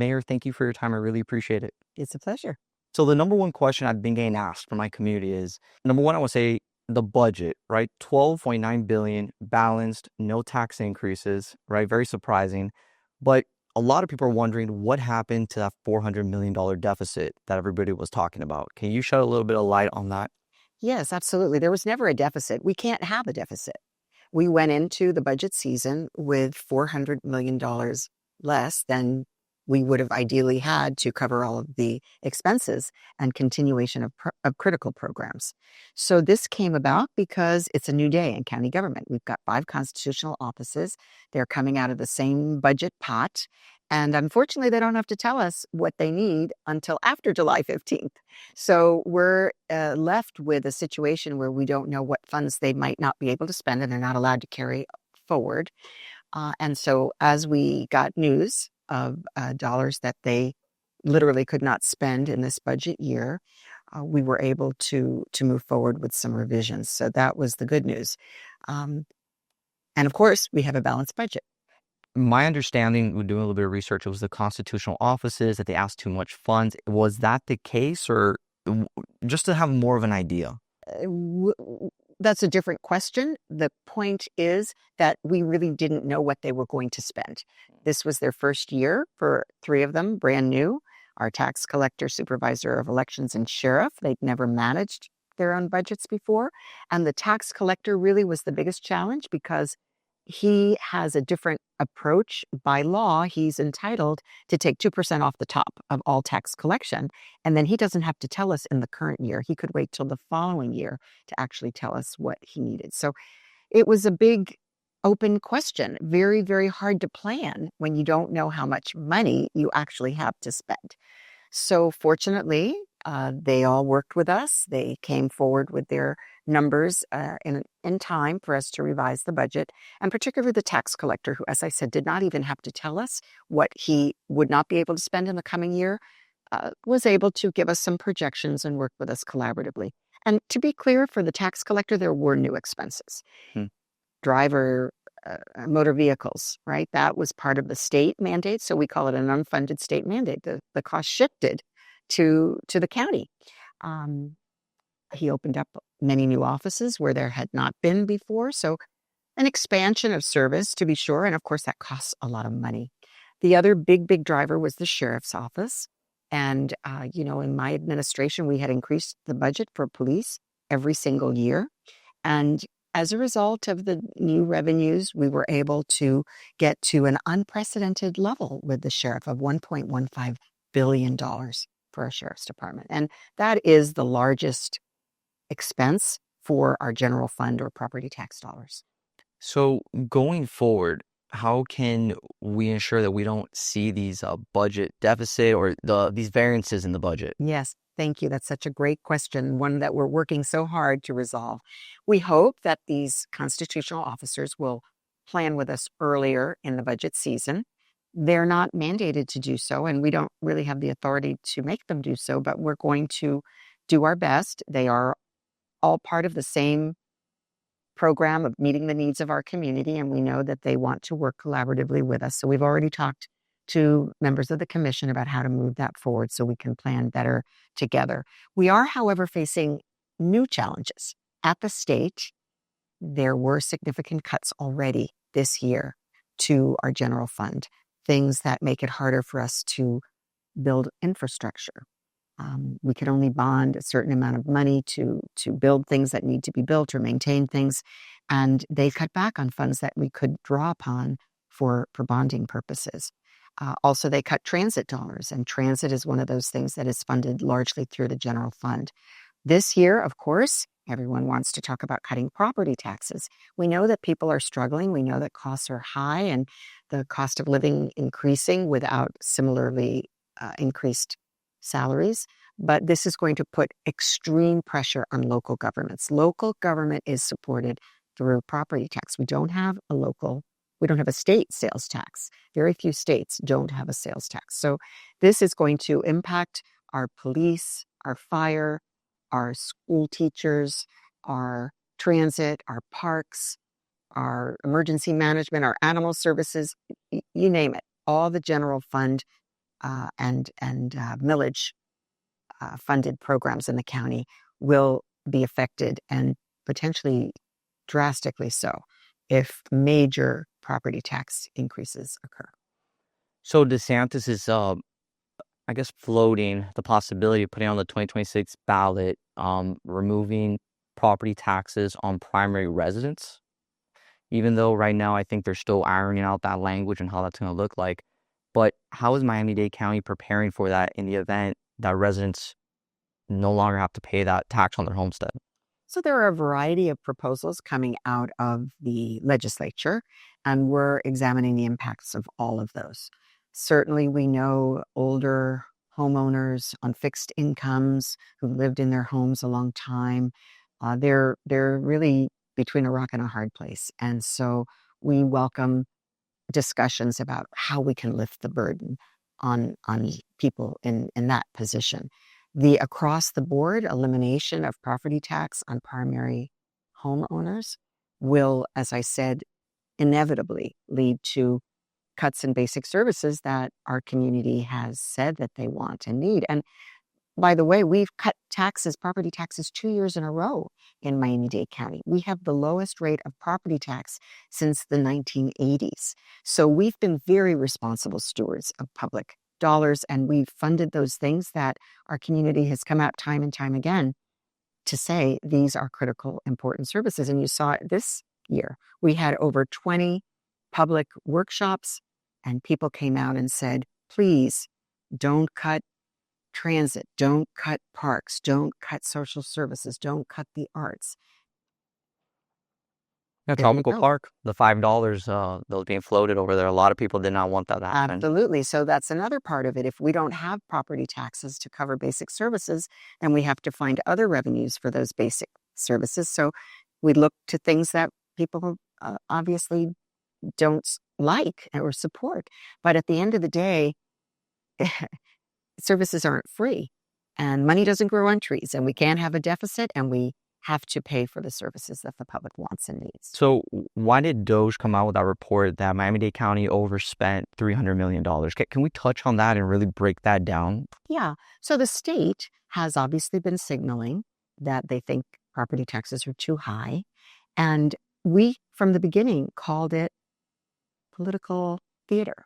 Mayor, thank you for your time. I really appreciate it. It's a pleasure. So the number one question I've been getting asked from my community is, number one, I would say the budget, right? 12.9 billion balanced, no tax increases, right? Very surprising. But a lot of people are wondering what happened to that $400 million deficit that everybody was talking about. Can you shed a little bit of light on that? Yes, absolutely. There was never a deficit. We can't have a deficit. We went into the budget season with $400 million less than we would have ideally had to cover all of the expenses and continuation of critical programs. So this came about because it's a new day in county government. We've got 5 constitutional offices. They're coming out of the same budget pot. And unfortunately, they don't have to tell us what they need until after July 15th. So we're left with a situation where we don't know what funds they might not be able to spend and they're not allowed to carry forward. And so as we got news of dollars that they literally could not spend in this budget year, we were able to move forward with some revisions. So that was the good news. And of course, we have a balanced budget. My understanding, doing a little bit of research, it was the constitutional offices that they asked too much funds. Was that the case, or just to have more of an idea? That's a different question. The point is that we really didn't know what they were going to spend. This was their first year for 3 of them, brand new. Our tax collector, supervisor of elections, and sheriff, they'd never managed their own budgets before. And the tax collector really was the biggest challenge because he has a different approach. By law, he's entitled to take 2% off the top of all tax collection. And then he doesn't have to tell us in the current year. He could wait till the following year to actually tell us what he needed. So it was a big open question, very, very hard to plan when you don't know how much money you actually have to spend. So fortunately, they all worked with us. They came forward with their numbers in time for us to revise the budget, and particularly the tax collector, who, as I said, did not even have to tell us what he would not be able to spend in the coming year, was able to give us some projections and work with us collaboratively. And to be clear, for the tax collector, there were new expenses. Driver, motor vehicles, right? That was part of the state mandate, so we call it an unfunded state mandate. The cost shifted to the county. He opened up many new offices where there had not been before. So an expansion of service, to be sure. And of course, that costs a lot of money. The other big driver was the sheriff's office. And, in my administration, we had increased the budget for police every single year. And as a result of the new revenues, we were able to get to an unprecedented level with the sheriff of $1.15 billion for our sheriff's department. And that is the largest expense for our general fund or property tax dollars. So going forward, how can we ensure that we don't see these budget deficit or these variances in the budget? Yes, thank you. That's such a great question, one that we're working so hard to resolve. We hope that these constitutional officers will plan with us earlier in the budget season. They're not mandated to do so, and we don't really have the authority to make them do so, but we're going to do our best. They are all part of the same program of meeting the needs of our community, and we know that they want to work collaboratively with us. So we've already talked to members of the commission about how to move that forward so we can plan better together. We are, however, facing new challenges. At the state, there were significant cuts already this year to our general fund, things that make it harder for us to build infrastructure. We could only bond a certain amount of money to build things that need to be built or maintain things. And they cut back on funds that we could draw upon for bonding purposes. Also, they cut transit dollars, and transit is one of those things that is funded largely through the general fund. This year, of course, everyone wants to talk about cutting property taxes. We know that people are struggling. We know that costs are high and the cost of living increasing without similarly increased salaries. But this is going to put extreme pressure on local governments. Local government is supported through property tax. We don't have a state sales tax. Very few states don't have a sales tax. So this is going to impact our police, our fire, our school teachers, our transit, our parks, our emergency management, our animal services, you name it. All the general fund and millage funded programs in the county will be affected, and potentially drastically so, if major property tax increases occur. So DeSantis is, I guess, floating the possibility of putting on the 2026 ballot, removing property taxes on primary residents. Even though right now I think they're still ironing out that language and how that's going to look like. But how is Miami-Dade County preparing for that in the event that residents no longer have to pay that tax on their homestead? So there are a variety of proposals coming out of the legislature, and we're examining the impacts of all of those. Certainly, we know older homeowners on fixed incomes who've lived in their homes a long time, they're really between a rock and a hard place. And so we welcome discussions about how we can lift the burden on people in that position. The across the board elimination of property tax on primary homeowners will, as I said, inevitably lead to cuts in basic services that our community has said that they want and need. And by the way, we've cut taxes, property taxes, 2 years in a row in Miami-Dade County. We have the lowest rate of property tax since the 1980s. So we've been very responsible stewards of public dollars, and we've funded those things that our community has come out time and time again to say these are critical, important services. And you saw it this year. We had over 20 public workshops, and people came out and said, please don't cut transit, don't cut parks, don't cut social services, don't cut the arts. Yeah, There we Tropical go. Park, the $5 that was being floated over there, a lot of people did not want that to happen. Absolutely. So that's another part of it. If we don't have property taxes to cover basic services, then we have to find other revenues for those basic services. So we look to things that people obviously don't like or support. But at the end of the day, services aren't free, and money doesn't grow on trees, and we can't have a deficit, and we have to pay for the services that the public wants and needs. So why did DOGE come out with that report that Miami-Dade County overspent $300 million? Can we touch on that and really break that down? Yeah. So the state has obviously been signaling that they think property taxes are too high. And we, from the beginning, called it political theater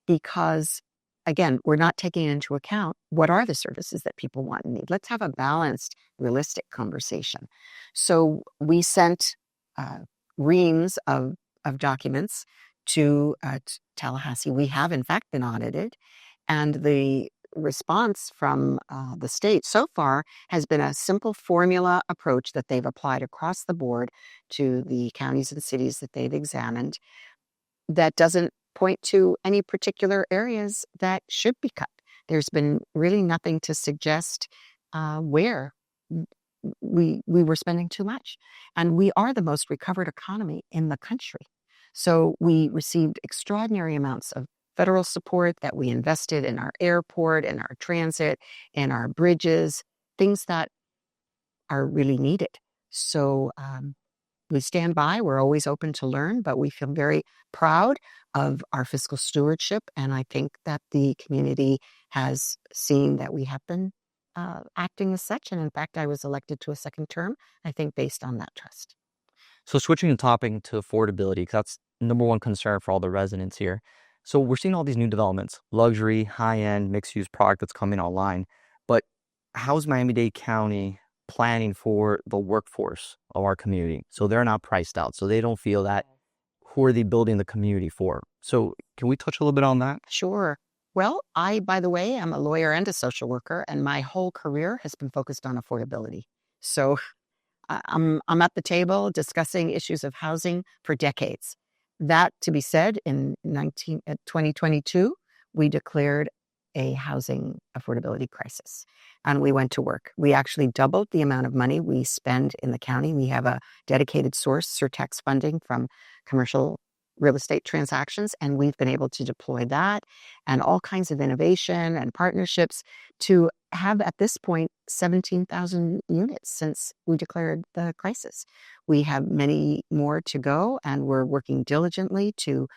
because, again, we're not taking into account what are the services that people want and need. Let's have a balanced, realistic conversation. So we sent reams of documents to Tallahassee. We have, in fact, been audited. And the response from the state so far has been a simple formula approach that they've applied across the board to the counties and cities that they've examined that doesn't point to any particular areas that should be cut. There's been really nothing to suggest where we were spending too much. And we are the most recovered economy in the country. So we received extraordinary amounts of federal support that we invested in our airport, in our transit, in our bridges, things that are really needed. So we stand by. We're always open to learn, but we feel very proud of our fiscal stewardship. And I think that the community has seen that we have been acting as such. And in fact, I was elected to a second term, I think, based on that trust. So switching the topic to affordability, because that's number one concern for all the residents here. So we're seeing all these new developments, luxury, high-end, mixed-use product that's coming online. But how's Miami-Dade County planning for the workforce of our community so they're not priced out, so they don't feel that who are they building the community for? So can we touch a little bit on that? Sure. Well, I, by the way, am a lawyer and a social worker, and my whole career has been focused on affordability. So I'm at the table discussing issues of housing for decades. That to be said, in 2022, we declared a housing affordability crisis, and we went to work. We actually doubled the amount of money we spend in the county. We have a dedicated source, surtax funding from commercial real estate transactions, and we've been able to deploy that and all kinds of innovation and partnerships to have, at this point, 17,000 units since we declared the crisis. We have many more to go, and we're working diligently to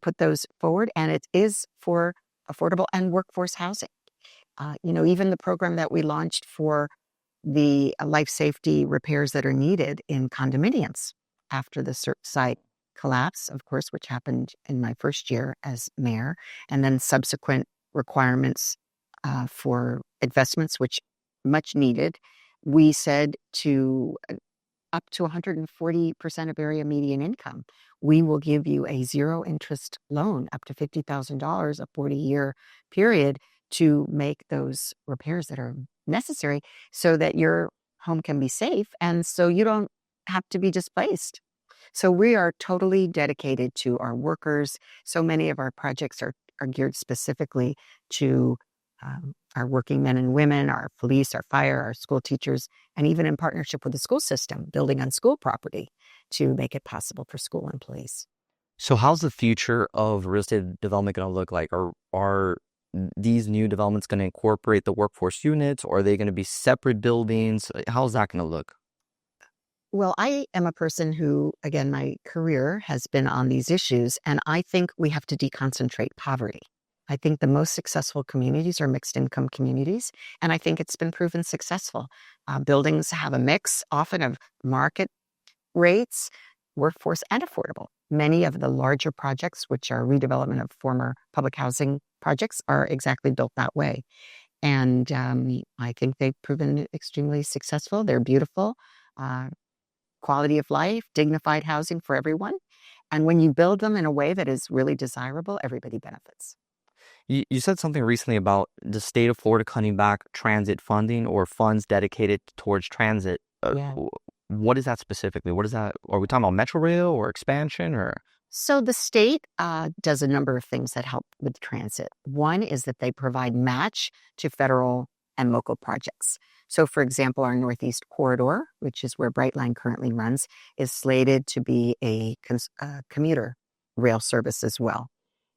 put those forward, and it is for affordable and workforce housing. Even the program that we launched for the life safety repairs that are needed in condominiums after the site collapse, of course, which happened in my first year as mayor, and then subsequent requirements for investments, which much needed. We said to up to 140% of area median income, we will give you a zero interest loan up to $50,000, a 40-year period, to make those repairs that are necessary so that your home can be safe and so you don't have to be displaced. So we are totally dedicated to our workers. So many of our projects are geared specifically to our working men and women, our police, our fire, our school teachers, and even in partnership with the school system, building on school property to make it possible for school employees. So how's the future of real estate development going to look like? Are these new developments going to incorporate the workforce units, or are they going to be separate buildings? How's that going to look? Well, I am a person who, again, my career has been on these issues, and I think we have to deconcentrate poverty. I think the most successful communities are mixed income communities, and I think it's been proven successful. Buildings have a mix often of market rates, workforce, and affordable. Many of the larger projects, which are redevelopment of former public housing projects, are exactly built that way. And I think they've proven extremely successful. They're beautiful, quality of life, dignified housing for everyone. And when you build them in a way that is really desirable, everybody benefits. You said something recently about the state of Florida cutting back transit funding or funds dedicated towards transit. Yeah. What is that specifically? What is that? Are we talking about Metrorail or expansion or? So the state does a number of things that help with transit. One is that they provide match to federal and local projects. So, for example, our Northeast Corridor, which is where Brightline currently runs, is slated to be a commuter rail service as well.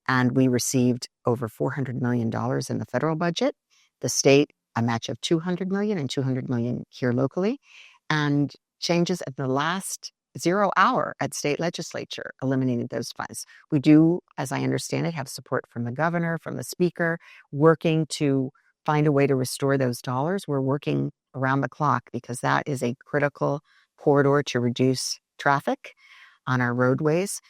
And we received over $400 million in the federal budget. The state, a match of $200 million and $200 million here locally. And changes at the last 0 hour at state legislature eliminated those funds. We do, as I understand it, have support from the governor, from the speaker, working to find a way to restore those dollars. We're working around the clock because that is a critical corridor to reduce traffic on our roadways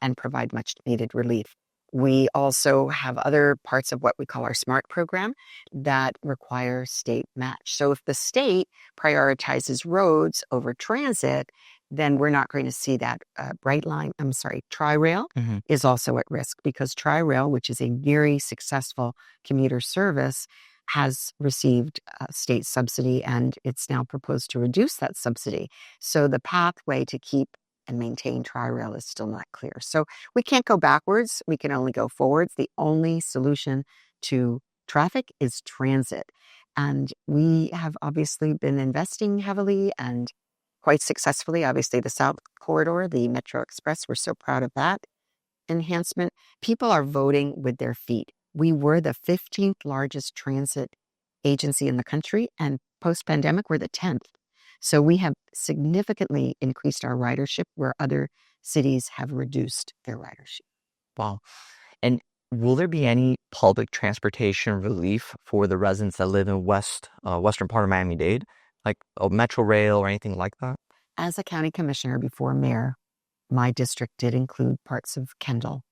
and provide much needed relief. We also have other parts of what we call our SMART program that require state match. So if the state prioritizes roads over transit, then we're not going to see that. Tri-Rail is also at risk because Tri-Rail, which is a very successful commuter service, has received state subsidy, and it's now proposed to reduce that subsidy. So the pathway to keep and maintain Tri-Rail is still not clear. So we can't go backwards. We can only go forwards. The only solution to traffic is transit. And we have obviously been investing heavily and quite successfully. Obviously, the South Corridor, the Metro Express, we're so proud of that enhancement. People are voting with their feet. We were the 15th largest transit agency in the country, and post-pandemic, we're the 10th. So we have significantly increased our ridership where other cities have reduced their ridership. Wow. And will there be any public transportation relief for the residents that live in western part of Miami-Dade, like a Metrorail or anything like that? As a county commissioner before mayor, my district did include parts of Kendall.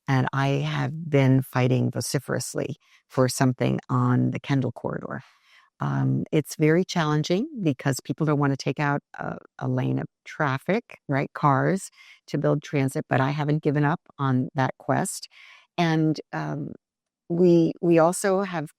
And I have been fighting vociferously for something on the Kendall corridor. It's very challenging because people don't want to take out a lane of traffic, right? Cars to build transit, but I haven't given up on that quest. And we also have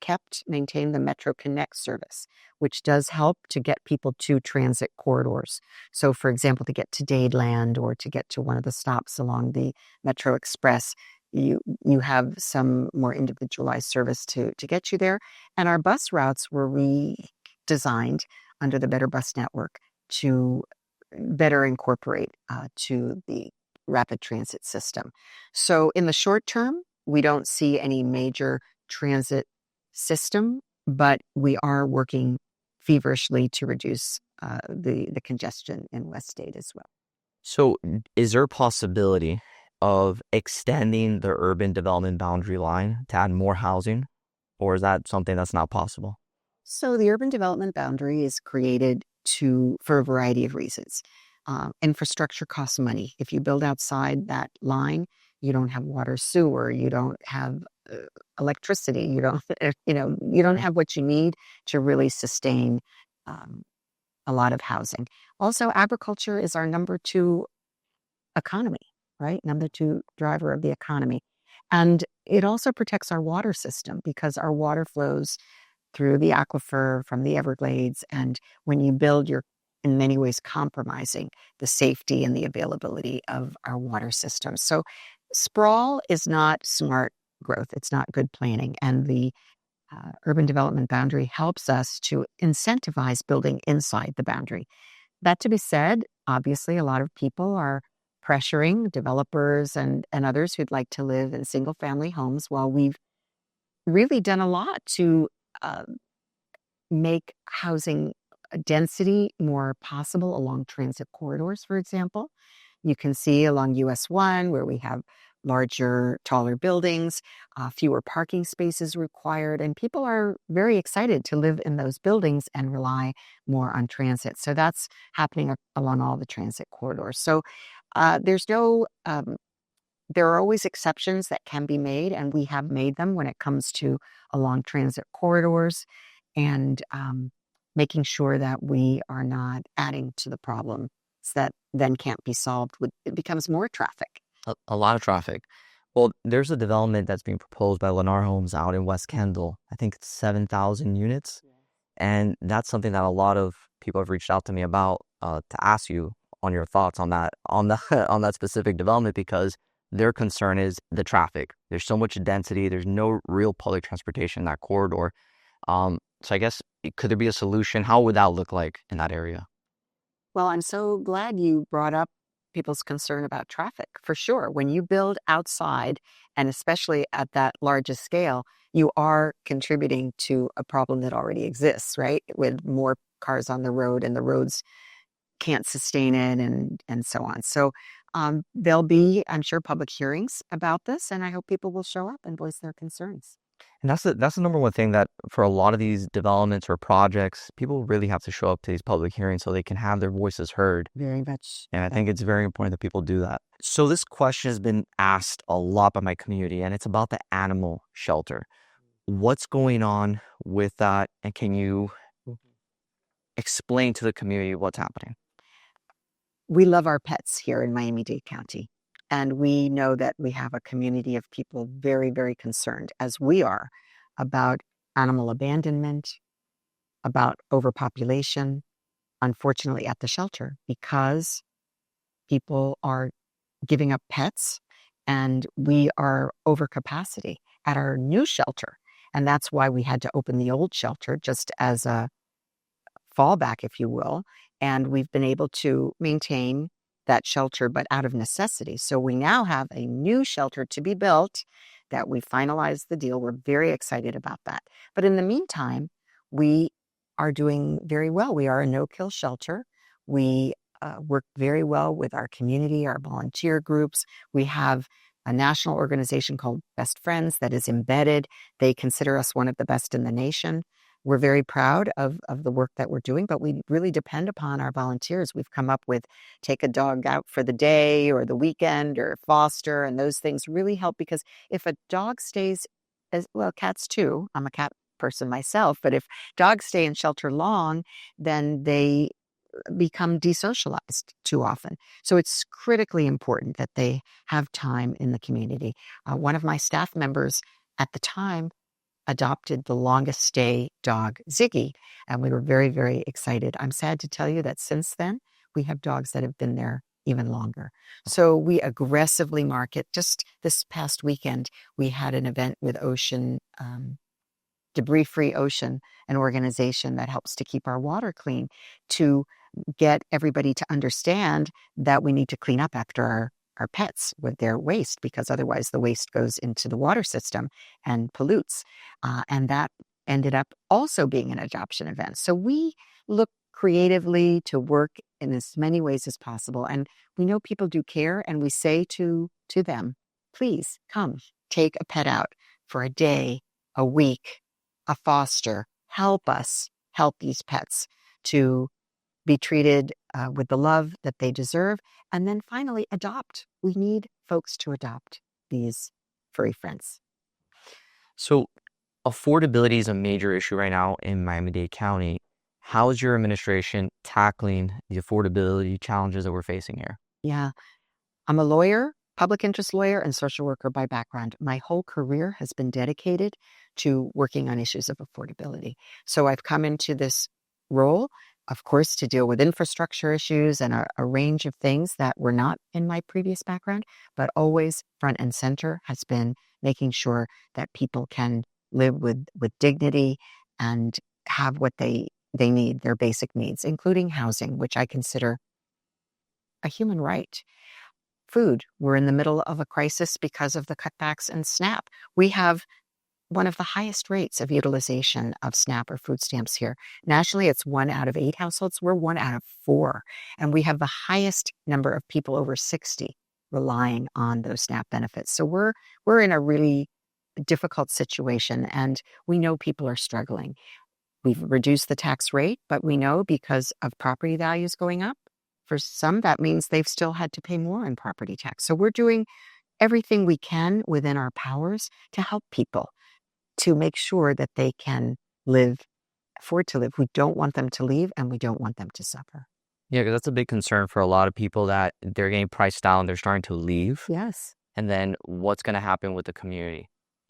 maintained the Metro Connect service, which does help to get people to transit corridors. So, for example, to get to Dadeland or to get to one of the stops along the Metro Express, you have some more individualized service to get you there. And our bus routes were redesigned under the Better Bus Network to better incorporate to the rapid transit system. So in the short term, we don't see any major transit system, but we are working feverishly to reduce the congestion in West Dade as well. So is there a possibility of extending the urban development boundary line to add more housing, or is that something that's not possible? So the urban development boundary is created for a variety of reasons. Infrastructure costs money. If you build outside that line, you don't have water, sewer, you don't have uh, electricity, you don't, you don't Right. have what you need to really sustain um, a lot of housing. Also, agriculture is our number two economy, right? Number two driver of the economy. And it also protects our water system because our water flows through the aquifer from the Everglades. And when you build, you're in many ways compromising the safety and the availability of our water system. So sprawl is not smart growth. It's not good planning. And the urban development boundary helps us to incentivize building inside the boundary. That to be said, obviously, a lot of people are pressuring developers and others who'd like to live in single family homes while we've really done a lot to uh, make housing density more possible along transit corridors, for example. You can see along US 1 where we have larger, taller buildings, fewer parking spaces required, and people are very excited to live in those buildings and rely more on transit. So that's happening along all the transit corridors. So there's no there are always exceptions that can be made, and we have made them when it comes to along transit corridors and making sure that we are not adding to the problems that then can't be solved. It becomes more traffic. A lot of traffic. Well, there's a development that's being proposed by Lennar Homes out in West Kendall. I think it's 7,000 units. And that's something that a lot of people have reached out to me about to ask you on your thoughts on that on that specific development because their concern is the traffic. There's so much density. There's no real public transportation in that corridor. So I guess could there be a solution? How would that look like in that area? Well, I'm so glad you brought up people's concern about traffic. For sure, when you build outside, and especially at that largest scale, you are contributing to a problem that already exists, right? With more cars on the road and the roads can't sustain it and so on. So there'll be, I'm sure, public hearings about this, and I hope people will show up and voice their concerns. And that's the number one thing that for a lot of these developments or projects, people really have to show up to these public hearings so they can have their voices heard. Very much. And I think it's very important that people do that. So this question has been asked a lot by my community, and it's about the animal shelter. What's going on with that? And can you explain to the community what's happening? We love our pets here in Miami-Dade County. And we know that we have a community of people very, very concerned, as we are, about animal abandonment, about overpopulation, unfortunately, at the shelter, because people are giving up pets and we are over capacity at our new shelter. And that's why we had to open the old shelter just as a fallback, if you will. And we've been able to maintain that shelter, but out of necessity. So we now have a new shelter to be built that we finalized the deal. We're very excited about that. But in the meantime, we are doing very well. We are a no-kill shelter. We work very well with our community, our volunteer groups. We have a national organization called Best Friends that is embedded. They consider us one of the best in the nation. We're very proud of the work that we're doing, but we really depend upon our volunteers. We've come up with take a dog out for the day or the weekend or foster, and those things really help because if a dog stays, as well, cats too, I'm a cat person myself, but if dogs stay in shelter long, then they become desocialized too often. So it's critically important that they have time in the community. One of my staff members at the time adopted the longest stay dog, Ziggy, and we were very, very excited. I'm sad to tell you that since then, we have dogs that have been there even longer. So we aggressively market. Just this past weekend, we had an event with Ocean, Debris Free Ocean, an organization that helps to keep our water clean, to get everybody to understand that we need to clean up after our pets with their waste, because otherwise the waste goes into the water system and pollutes. And that ended up also being an adoption event. So we look creatively, to work in as many ways as possible. And we know people do care, and we say to them, please come take a pet out for a day, a week, a foster. Help us help these pets to be treated with the love that they deserve. And then finally, adopt. We need folks to adopt these furry friends. So affordability is a major issue right now in Miami-Dade County. How is your administration tackling the affordability challenges that we're facing here? Yeah, I'm a lawyer, public interest lawyer, and social worker by background. My whole career has been dedicated to working on issues of affordability. So I've come into this role, of course, to deal with infrastructure issues and a range of things that were not in my previous background, but always front and center has been making sure that people can live with dignity and have what they need, their basic needs, including housing, which I consider a human right. Food. We're in the middle of a crisis because of the cutbacks in SNAP. We have one of the highest rates of utilization of SNAP or food stamps here. Nationally, it's 1 out of 8 households. We're 1 out of 4. And we have the highest number of people over 60 relying on those SNAP benefits. So we're in a really difficult situation, and we know people are struggling. We've reduced the tax rate, but we know because of property values going up, for some, that means they've still had to pay more in property tax. So we're doing everything we can within our powers to help people, to make sure that they can afford to live. We don't want them to leave, and we don't want them to suffer. Yeah, because that's a big concern for a lot of people, that they're getting priced down, they're starting to leave. Yes. And then what's going to happen with the community?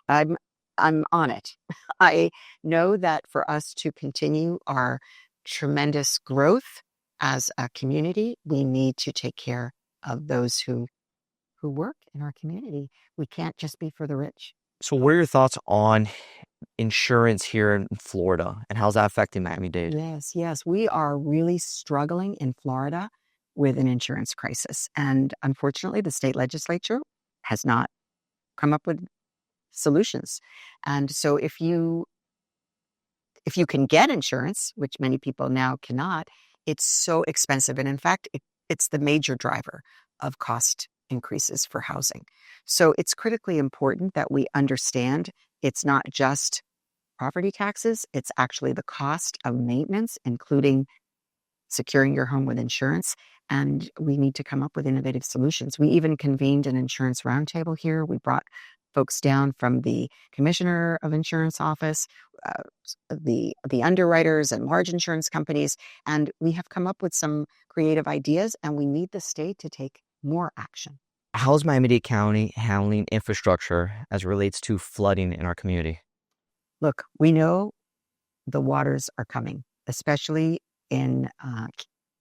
I'm on it. I know that for us to continue our tremendous growth as a community, we need to take care of those who work in our community. We can't just be for the rich. So what are your thoughts on insurance here in Florida, and how's that affecting Miami-Dade? Yes. We are really struggling in Florida with an insurance crisis. And unfortunately, the state legislature has not come up with solutions. And so if you can get insurance, which many people now cannot, it's so expensive. And in fact, it's the major driver of cost increases for housing. So it's critically important that we understand it's not just property taxes, it's actually the cost of maintenance, including securing your home with insurance. And we need to come up with innovative solutions. We even convened an insurance roundtable here. We brought folks down from the commissioner of insurance office, the underwriters and large insurance companies, and we have come up with some creative ideas, and we need the state to take more action. How's Miami-Dade County handling infrastructure as it relates to flooding in our community? Look, we know the waters are coming, especially in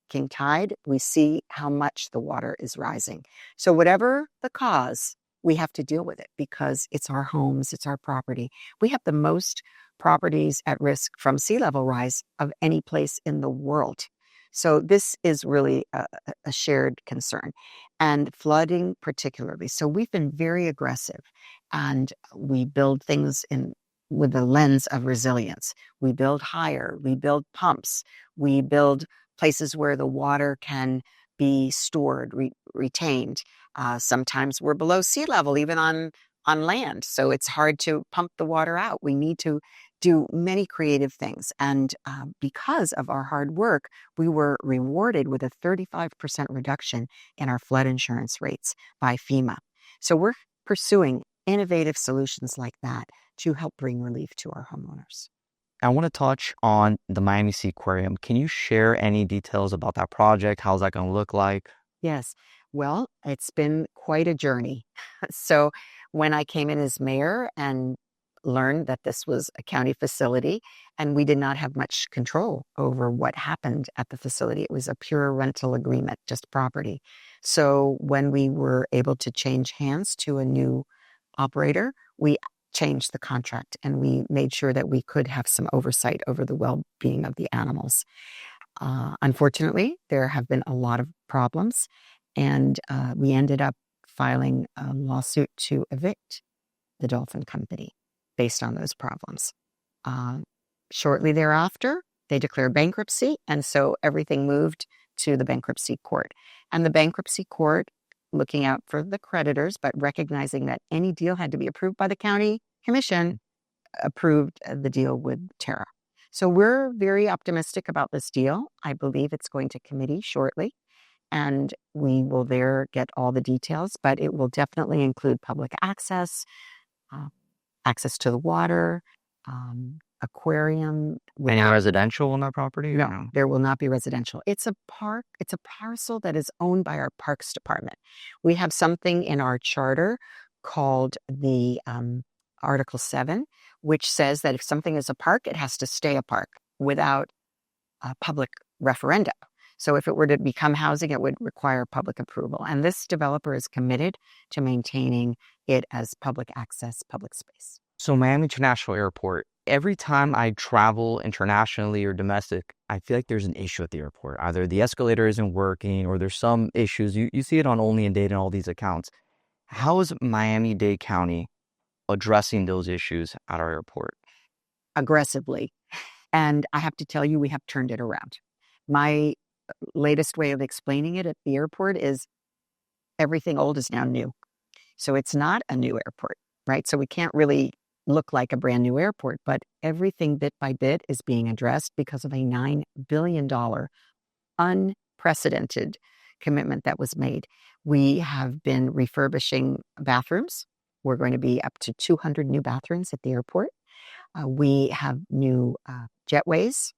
King Tide. We see how much the water is rising. So whatever the cause, we have to deal with it because it's our homes, it's our property. We have the most properties at risk from sea level rise of any place in the world. So this is really a shared concern, and flooding particularly. So we've been very aggressive, and we build things with the lens of resilience. We build higher, we build pumps, we build places where the water can be stored, retained. Sometimes we're below sea level, even on land. So it's hard to pump the water out. We need to do many creative things. And because of our hard work, we were rewarded with a 35% reduction in our flood insurance rates by FEMA. So we're pursuing innovative solutions like that to help bring relief to our homeowners. I want to touch on the Miami Seaquarium. Can you share any details about that project? How's that going to look like? Yes. Well, it's been quite a journey. So when I came in as mayor and learned that this was a county facility and we did not have much control over what happened at the facility, it was a pure rental agreement, just property. So when we were able to change hands to a new operator, we changed the contract and we made sure that we could have some oversight over the well-being of the animals. Unfortunately, there have been a lot of problems, and we ended up filing a lawsuit to evict the dolphin company based on those problems. Shortly thereafter, They declared bankruptcy, and so everything moved to the bankruptcy court. And the bankruptcy court, looking out for the creditors, but recognizing that any deal had to be approved by the county commission, approved the deal with Terra. So we're very optimistic about this deal. I believe it's going to committee shortly, and we will there get all the details, but it will definitely include public access, access to the water, aquarium. Any residential on that property? No, there will not be residential. It's a park. It's a parcel that is owned by our Parks Department. We have something in our charter called the Article 7, which says that if something is a park, it has to stay a park without a public referenda. So if it were to become housing, it would require public approval. And this developer is committed to maintaining it as public access, public space. So Miami International Airport, every time I travel internationally or domestic, I feel like there's an issue at the airport. Either the escalator isn't working or there's some issues. You see it on Only in Dade and all these accounts. How is Miami-Dade County addressing those issues at our airport? Aggressively. And I have to tell you, we have turned it around. My latest way of explaining it at the airport is everything old is now new. So it's not a new airport, right? So we can't really look like a brand new airport, but everything bit by bit is being addressed because of a $9 billion unprecedented commitment that was made. We have been refurbishing bathrooms. We're going to be up to 200 new bathrooms at the airport. We have new jetways.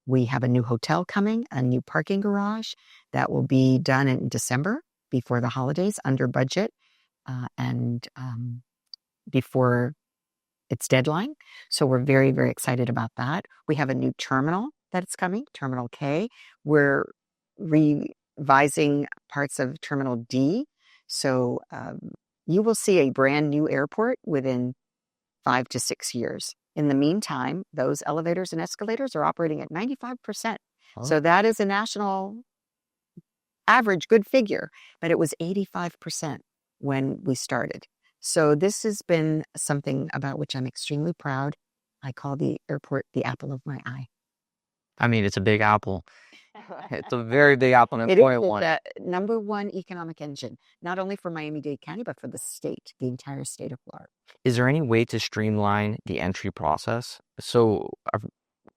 We have a new hotel coming, a new parking garage that will be done in December before the holidays, under budget and before its deadline. So we're very, very excited about that. We have a new terminal that's coming, Terminal K. We're revising parts of Terminal D. So you will see a brand new airport within 5 to 6 years. In the meantime, those elevators and escalators are operating at 95%. Oh. So that is a national average good figure, but it was 85% when we started. So this has been something about which I'm extremely proud. I call the airport the apple of my eye. I mean, it's a big apple. It's a very big apple. It is the number one economic engine, not only for Miami-Dade County, but for the state, the entire state of Florida. Is there any way to streamline the entry process? So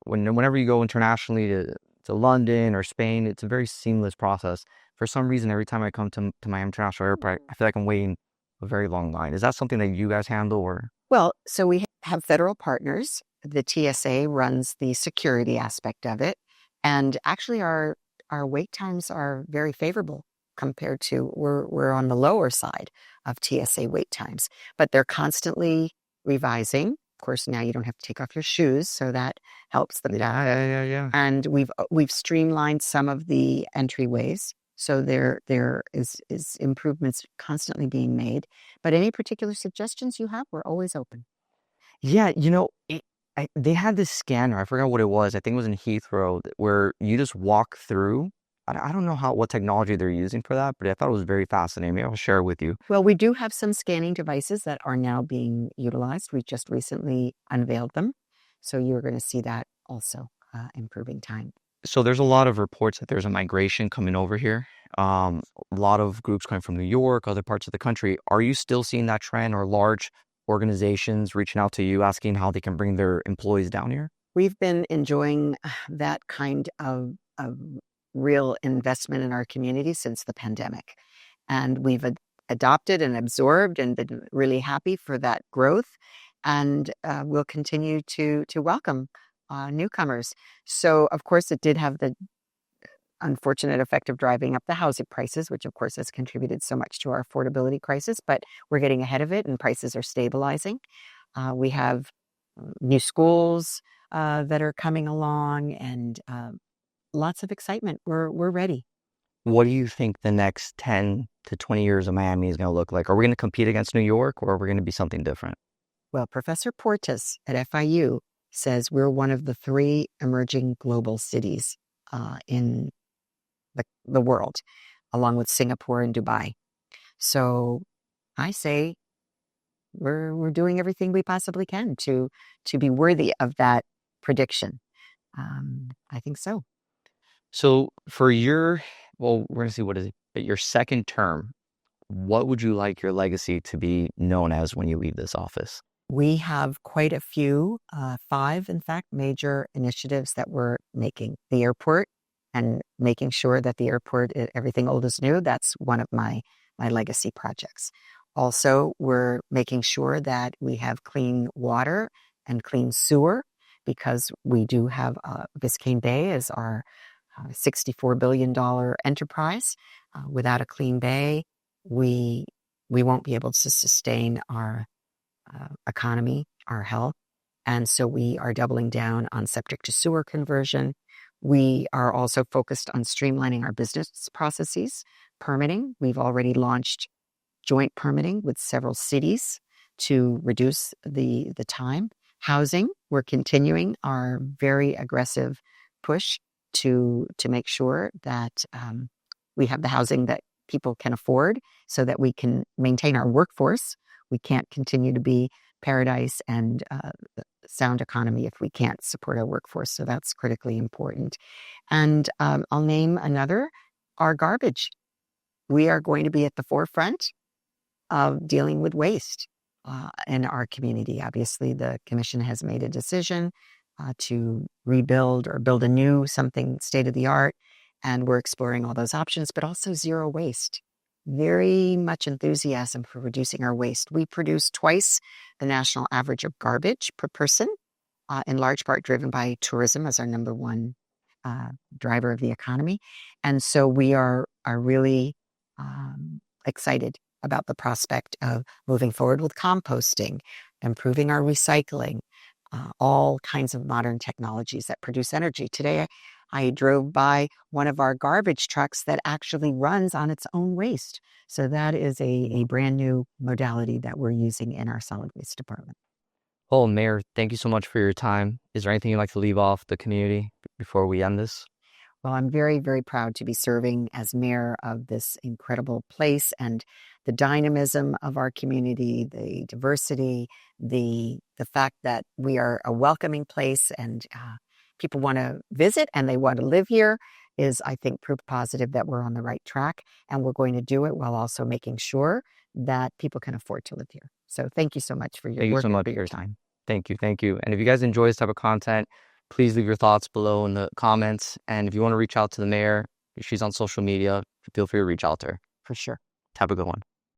whenever you go internationally to London or Spain, it's a very seamless process. For some reason, every time I come to Miami International Airport, I feel like I'm waiting a very long line. Is that something that you guys handle? Or? Well, so we have federal partners. The TSA runs the security aspect of it. And actually, our wait times are very favorable compared to, we're on the lower side of TSA wait times. But they're constantly revising. Of course, now you don't have to take off your shoes, so that helps them. Yeah. And we've streamlined some of the entryways. So there is improvements constantly being made. But any particular suggestions you have, we're always open. Yeah, they had this scanner. I forgot what it was. I think it was in Heathrow, where you just walk through. I don't know what technology they're using for that, but I thought it was very fascinating. Maybe I'll share it with you. Well, we do have some scanning devices that are now being utilized. We just recently unveiled them. So you're going to see that also improving time. So there's a lot of reports that there's a migration coming over here. A lot of groups coming from New York, other parts of the country. Are you still seeing that trend, or large organizations reaching out to you asking how they can bring their employees down here? We've been enjoying that kind of real investment in our community since the pandemic. And we've adopted and absorbed and been really happy for that growth. And we'll continue to welcome newcomers. So, of course, it did have the unfortunate effect of driving up the housing prices, which, of course, has contributed so much to our affordability crisis. But we're getting ahead of it, and prices are stabilizing. We have new schools that are coming along, and lots of excitement. We're ready. What do you think the next 10 to 20 years of Miami is going to look like? Are we going to compete against New York, or are we going to be something different? Well, Professor Portas at FIU says we're one of the 3 emerging global cities in the world, along with Singapore and Dubai. So I say we're doing everything we possibly can to be worthy of that prediction. I think so. So for well, we're gonna see what is it, but your second term, what would you like your legacy to be known as when you leave this office? We have quite a few, 5, in fact, major initiatives that we're making. The airport and making sure that the airport, everything old is new. That's one of my legacy projects. Also, we're making sure that we have clean water and clean sewer because we do have Biscayne Bay as our $64 billion enterprise. Without a clean bay, we won't be able to sustain our economy, our health. And so we are doubling down on septic to sewer conversion. We are also focused on streamlining our business processes, permitting. We've already launched joint permitting with several cities to reduce the time. Housing, we're continuing our very aggressive push to make sure that we have the housing that people can afford so that we can maintain our workforce. We can't continue to be paradise and sound economy if we can't support our workforce. So that's critically important. And I'll name another, our garbage. We are going to be at the forefront of dealing with waste in our community. Obviously, the commission has made a decision to rebuild or build a new something state of the art. And we're exploring all those options, but also zero waste. Very much enthusiasm for reducing our waste. We produce twice the national average of garbage per person, in large part driven by tourism as our number one driver of the economy. And so we are really excited about the prospect of moving forward with composting, improving our recycling, all kinds of modern technologies that produce energy. Today, I drove by one of our garbage trucks that actually runs on its own waste. So that is a brand new modality that we're using in our solid waste department. Well, Mayor, thank you so much for your time. Is there anything you'd like to leave off the community before we end this? Well, I'm very, very proud to be serving as mayor of this incredible place, and the dynamism of our community, the diversity, the fact that we are a welcoming place and people want to visit and they want to live here is, I think, proof positive that we're on the right track, and we're going to do it while also making sure that people can afford to live here. So thank you so much for your Thank you work so and much for for your your time. time. Thank you. Thank you. And if you guys enjoy this type of content, please leave your thoughts below in the comments. And if you want to reach out to the mayor, she's on social media, feel free to reach out to her. For sure. Have a good one.